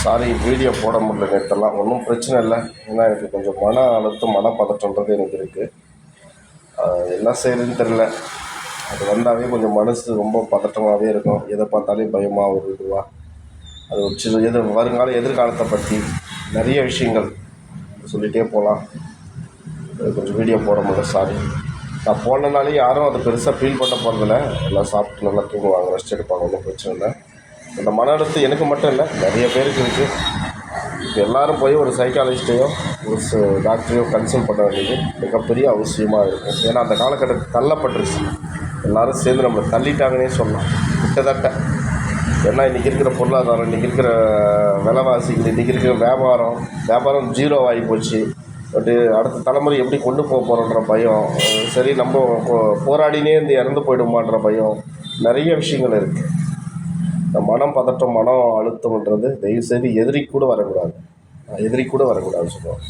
Sorry, video போட முடியல நேற்றெல்லாம். ஒன்றும் பிரச்சனை இல்லை. ஏன்னா எனக்கு கொஞ்சம் மன அழுத்தம், மனப்பதட்டன்றது எனக்கு இருக்குது. என்ன செய்கிறதுன்னு தெரில. அது வந்தாவே கொஞ்சம் மனசு ரொம்ப பதட்டமாகவே இருக்கும். எதை பார்த்தாலே பயமாக ஒரு இதுவாக அது ஒரு வருங்கால எதிர்காலத்தை பற்றி நிறைய விஷயங்கள் சொல்லிகிட்டே போகலாம். கொஞ்சம் வீடியோ போட முடியல, சாரி. நான் போனனாலே யாரும் அதை பெருசாக ஃபீல் பண்ண போகிறதில்ல. எல்லாம் சாப்பிட்டு நல்லா தூங்குவாங்க, ரெஸ்ட் எடுப்பாங்க, ஒன்றும் பிரச்சனை இல்லை. இந்த மன அழுத்தம் எனக்கு மட்டும் இல்லை, நிறைய பேருக்கு இருக்குது. இப்போ எல்லோரும் போய் ஒரு சைக்காலஜிஸ்ட்டையோ ஒரு டாக்டரையோ கன்சல்ட் பண்ண வேண்டியது மிகப்பெரிய அவசியமாக இருக்கும். ஏன்னா அந்த காலகட்டத்தில் தள்ளப்பட்டுருச்சு. எல்லோரும் சேர்ந்து நம்மளை தள்ளிட்டாங்கன்னே சொல்லலாம், கிட்டத்தட்ட. ஏன்னா இன்றைக்கி இருக்கிற பொருளாதாரம், இன்றைக்கி இருக்கிற விலைவாசிகள், இன்றைக்கி இருக்கிற வியாபாரம் ஜீரோ ஆகி போச்சு. பட்டு அடுத்த தலைமுறை எப்படி கொண்டு போக போகிறோன்ற பயம், சரி நம்ம போராடினே இருந்து இறந்து போயிடுமான்ற பயம், நிறைய விஷயங்கள் இருக்குது. இந்த மனம் பதட்டம், மனம் அழுத்தம்ன்றது தயவுசெய்து எதிரி கூட வரக்கூடாது சொல்லுவாங்க.